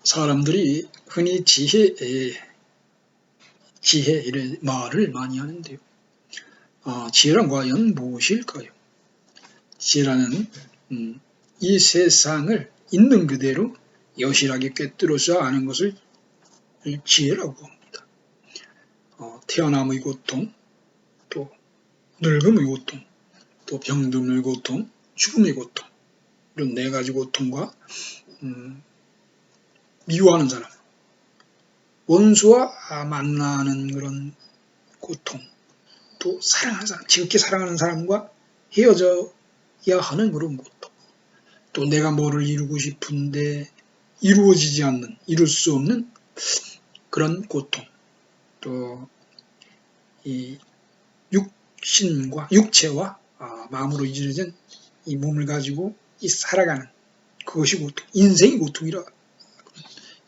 사람들이 흔히 지혜 이런 말을 많이 하는데요. 지혜란 과연 무엇일까요? 지혜라는 이 세상을 있는 그대로 여실하게 꿰뚫어서 아는 것을 지혜라고 합니다. 태어남의 고통, 또 늙음의 고통, 또 병듦의 고통, 죽음의 고통, 이런 네 가지 고통과 미워하는 사람, 원수와 만나는 그런 고통, 또 사랑하는 사람, 지극히 사랑하는 사람과 헤어져야 하는 그런 고통, 또 내가 뭐를 이루고 싶은데 이루어지지 않는, 이룰 수 없는 그런 고통, 또 이 육신과 육체와 마음으로 이루어진 이 몸을 가지고 이 살아가는 그것이 고통, 인생이 고통이라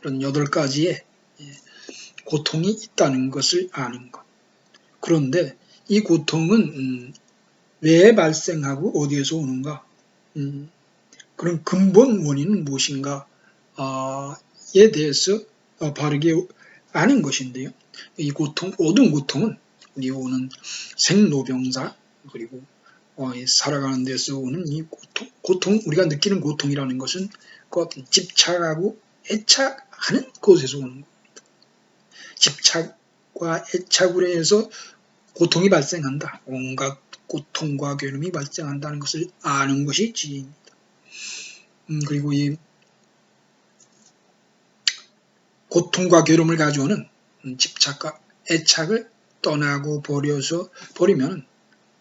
이런 8가지의 고통이 있다는 것을 아는 것. 그런데 이 고통은 왜 발생하고 어디에서 오는가? 그런 근본 원인은 무엇인가에 대해서 바르게 아는 것인데요. 이 고통, 모든 고통은 우리 오는 생로병사 그리고 살아가는 데서 오는 이 고통, 우리가 느끼는 고통이라는 것은 그 어떤 집착하고 애착하는 곳에서 오는 겁니다. 집착과 애착으로 해서 고통이 발생한다. 온갖 고통과 괴로움이 발생한다는 것을 아는 것이 지혜입니다. 그리고 이 고통과 괴로움을 가져오는 집착과 애착을 떠나고 버리면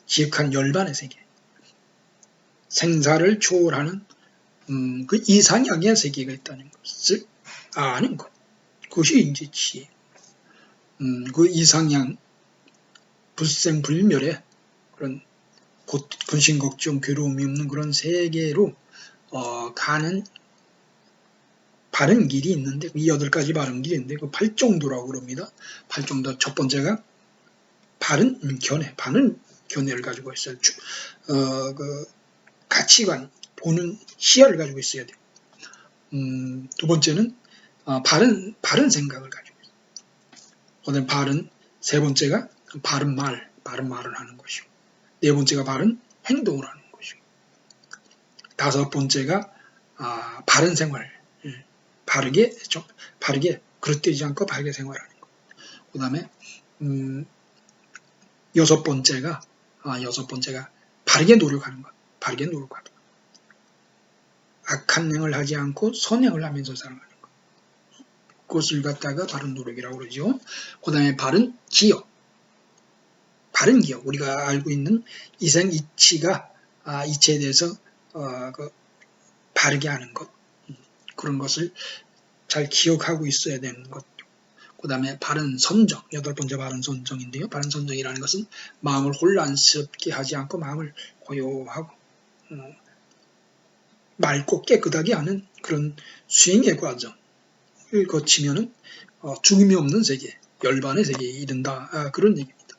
지극한 열반의 세계, 생사를 초월하는 그 이상향의 세계가 있다는 것을 아는 것. 그것이 이제 지혜. 그 이상향, 불생불멸의 그런 근심, 걱정, 괴로움이 없는 그런 세계로 가는 바른 길이 있는데, 이 8가지 바른 길이 있는데, 그 8정도라고 그럽니다. 8정도, 첫 번째가 바른 견해를 가지고 있어요. 그 가치관, 보는 시야를 가지고 있어야 돼요. 두 번째는 바른 생각을 가지고 있어요. 세 번째가 바른 말을 하는 것이고, 네 번째가 바른 행동을 하는 것이고, 다섯 번째가 바른 생활, 바르게 그릇되지 않고 바르게 생활하는 것. 그 다음에 여섯 번째가 바르게 노력하는 것. 악한 행을 하지 않고 선행을 하면서 살아가는 것. 그것을 갖다가 바른 노력이라고 그러죠. 그 다음에 바른 기억. 우리가 알고 있는 이생 이치가 이치에 대해서 바르게 하는 것. 그런 것을 잘 기억하고 있어야 되는 것. 그 다음에 바른 선정, 8번째 바른 선정인데요. 바른 선정이라는 것은 마음을 혼란스럽게 하지 않고 마음을 고요하고 맑고 깨끗하게 하는 그런 수행의 과정을 거치면은 죽음이 없는 세계, 열반의 세계에 이른다. 그런 얘기입니다.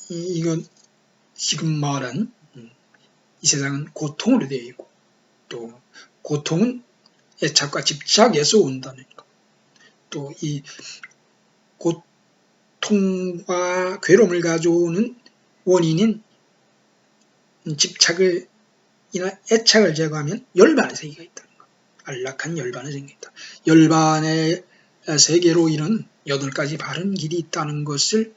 이건 지금 말한 이 세상은 고통으로 되어 있고, 또 고통은 애착과 집착에서 온다는 것. 또 이 고통과 괴로움을 가져오는 원인인 집착이나 애착을 제거하면 열반의 세계가 있다는 것. 안락한 열반의 세계가 있다. 열반의 세계로 이런 8가지 바른 길이 있다는 것을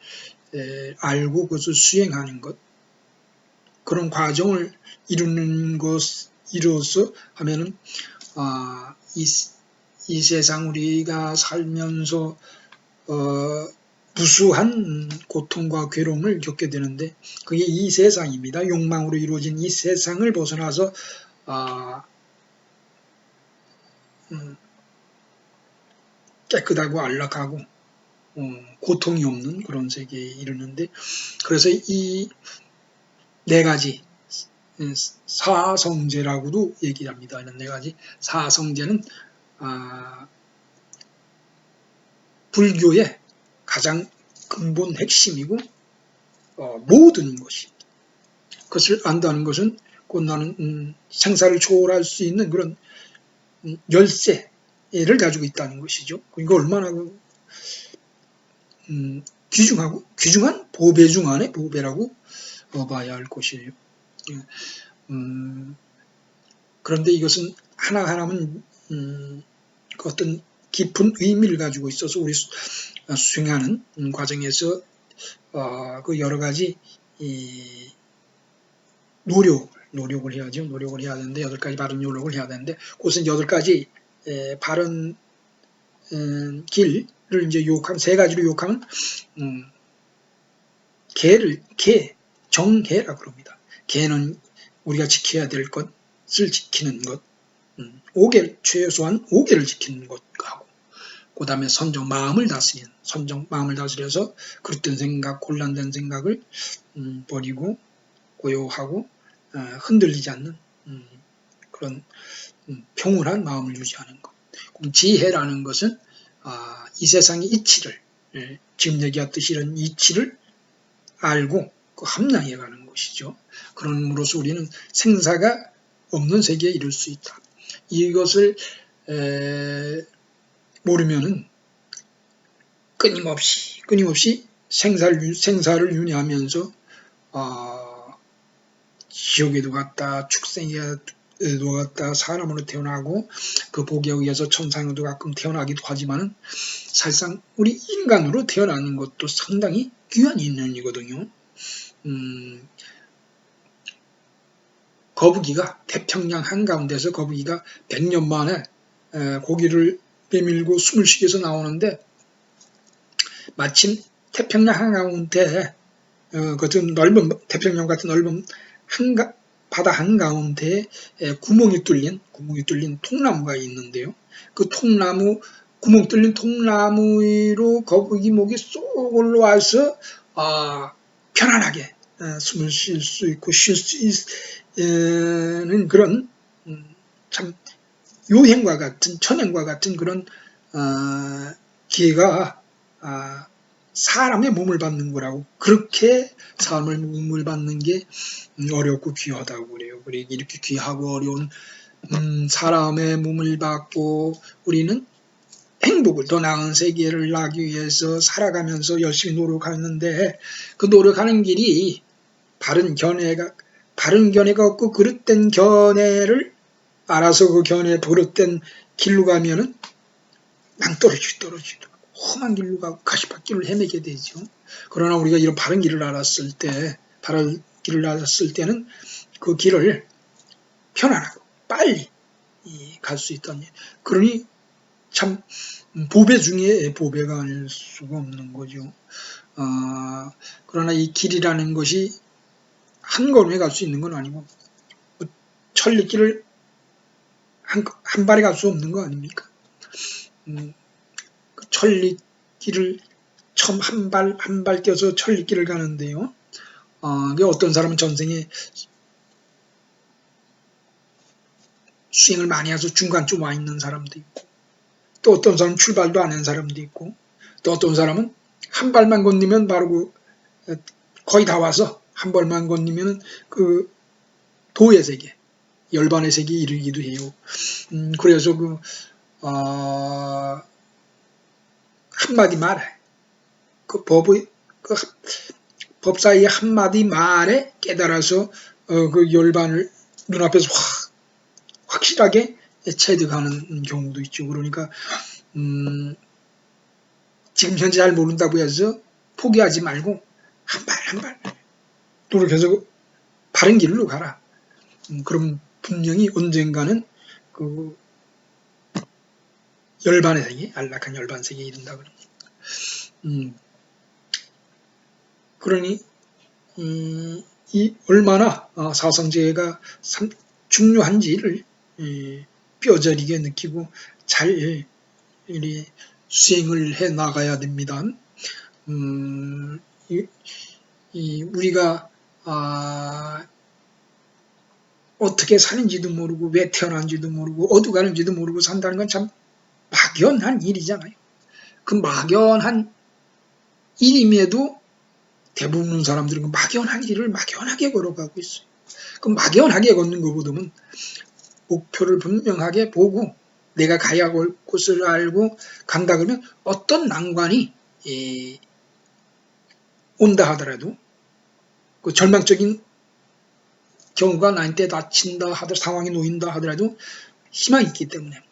알고 그것을 수행하는 것. 그런 과정을 이루어서 하면은 이 세상 우리가 살면서 무수한 고통과 괴로움을 겪게 되는데, 그게 이 세상입니다. 욕망으로 이루어진 이 세상을 벗어나서 깨끗하고 안락하고 고통이 없는 그런 세계에 이르는데, 그래서 이 4가지 사성제라고도 얘기합니다. 이런 4가지 사성제는 불교의 가장 근본 핵심이고 모든 것입니다. 그것을 안다는 것은 나는 생사를 초월할 수 있는 그런 열쇠를 가지고 있다는 것이죠. 이거 얼마나 귀중한 보배 중 안에 보배라고 봐야 할 것이에요. 그런데 이것은 하나하나는 어떤 깊은 의미를 가지고 있어서 우리 수행하는 과정에서 그 여러 가지 노력을 해야죠. 노력을 해야 되는데 8가지 바른 노력을 해야 되는데 그것은 8가지 바른 길을 이제 요약하면 3가지로 요약하면 정해라고 그럽니다. 개는 우리가 지켜야 될 것을 지키는 것, 5개 최소한 5개를 지키는 것하고 그 다음에 마음을 다스려서 그릇된 생각, 곤란된 생각을 버리고 고요하고 흔들리지 않는 그런 평온한 마음을 유지하는 것. 그럼 지혜라는 것은 이 세상의 이치를 지금 얘기했듯이 이런 이치를 알고 그 함량해가는 것이죠. 그럼으로써 우리는 생사가 없는 세계에 이를 수 있다. 이것을 모르면은 끊임없이 생사를 윤회하면서 지옥에도 갔다 축생에도 갔다 사람으로 태어나고 그 복에 의해서 천상에도 가끔 태어나기도 하지만은 사실상 우리 인간으로 태어나는 것도 상당히 귀한 인연이거든요. 거북이가 태평양 한가운데서 거북이가 100년 만에 고기를 내밀고 숨을 쉬게서 나오는데 마침 태평양 한가운데 그 넓은 태평양 같은 넓은 바다 한가운데 구멍이 뚫린 통나무가 있는데요. 그 구멍 뚫린 통나무로 거북이 목이 쏙 올라와서 편안하게 숨을 쉴 수 있고 쉴 수 있는 그런 참 요행과 같은 천행과 같은 그런 기회가 사람의 몸을 받는 거라고. 그렇게 사람의 몸을 받는 게 어렵고 귀하다고 그래요. 이렇게 귀하고 어려운 사람의 몸을 받고 우리는 행복을 더 나은 세계를 나기 위해서 살아가면서 열심히 노력하는데 그 노력하는 길이 바른 견해가 없고 그릇된 견해를 알아서 그 견해 버릇된 길로 가면은 낭떠러지도 험한 길로 가고 가시밭길을 헤매게 되죠. 그러나 우리가 이런 바른 길을 알았을 때는 그 길을 편안하고 빨리 갈 수 있다니. 그러니 참 보배 중에 보배가 아닐 수가 없는 거죠. 그러나 이 길이라는 것이 한 걸음에 갈 수 있는 건 아니고 천리길을 한 발에 갈 수 없는 거 아닙니까? 그 천리길을 처음 한 발 뛰어서 천리길을 가는데요. 어떤 사람은 전생에 수행을 많이 해서 중간쯤 와 있는 사람도 있고, 또 어떤 사람은 출발도 안 한 사람도 있고, 또 어떤 사람은 한 발만 건너면 바로 거의 다 와서 한 발만 건너면 그 도의 세계, 열반의 세계에 이르기도 해요. 그래서 한마디 말에, 법사의 한마디 말에 깨달아서 그 열반을 눈앞에서 확실하게 체득하는 경우도 있죠. 그러니까 지금 현재 잘 모른다고 해서 포기하지 말고 한 발 노력해서 바른 길로 가라. 그럼 분명히 언젠가는 그 열반의 세계, 안락한 열반 세계에 이른다 그럽니다. 그러니 이 얼마나 사성제가 중요한지를 뼈저리게 느끼고 잘 수행을 해 나가야 됩니다. 우리가 어떻게 사는지도 모르고 왜 태어난지도 모르고 어디 가는지도 모르고 산다는 건 참 막연한 일이잖아요. 그 막연한 일임에도 대부분 사람들은 그 막연한 일을 막연하게 걸어가고 있어요. 그 막연하게 걷는 것보다는 목표를 분명하게 보고 내가 가야 할 곳을 알고 간다 그러면 어떤 난관이 온다 하더라도 그 절망적인 경우가 나한테 닥친다 하더라도 상황에 놓인다 하더라도 희망이 있기 때문에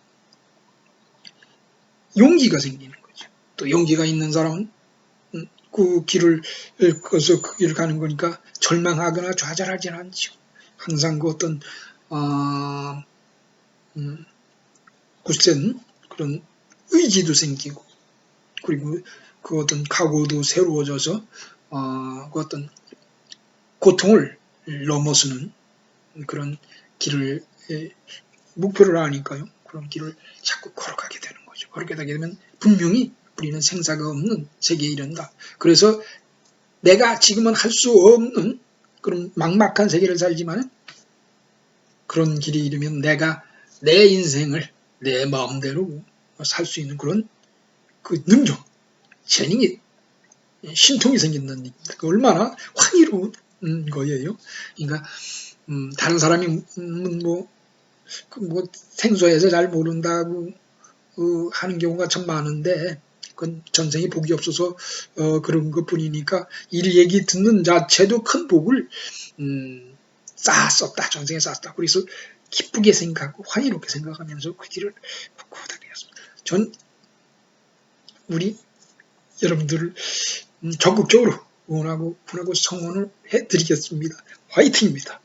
용기가 생기는 거죠. 또 용기가 있는 사람은 그 길을 걷어서 그 길을 가는 거니까 절망하거나 좌절하지는 않죠. 항상 그 어떤 굳센 그런 의지도 생기고 그리고 그 어떤 각오도 새로워져서 그 어떤 고통을 넘어서는 그런 길을 목표를 아니까요. 그런 길을 자꾸 걸어가게 되는 거죠. 걸어가게 되면 분명히 우리는 생사가 없는 세계에 이른다. 그래서 내가 지금은 할 수 없는 그런 막막한 세계를 살지만 그런 길이 이르면 내가 내 인생을 내 마음대로 살 수 있는 그런 그 능력, 재능이 신통이 생긴다는 얘기입니다. 그 얼마나 환희로운 거예요. 그러니까 다른 사람이 뭐 생소해서 잘 모른다고 하는 경우가 참 많은데 그건 전생에 복이 없어서 그런 것뿐이니까 이 얘기 듣는 자체도 큰 복을 쌓았었다. 전생에 쌓았다. 그래서 기쁘게 생각하고 환희롭게 생각하면서 그 길을 걷고 다녔습니다. 전 우리 여러분들을 적극적으로 응원하고 성원을 해드리겠습니다. 화이팅입니다.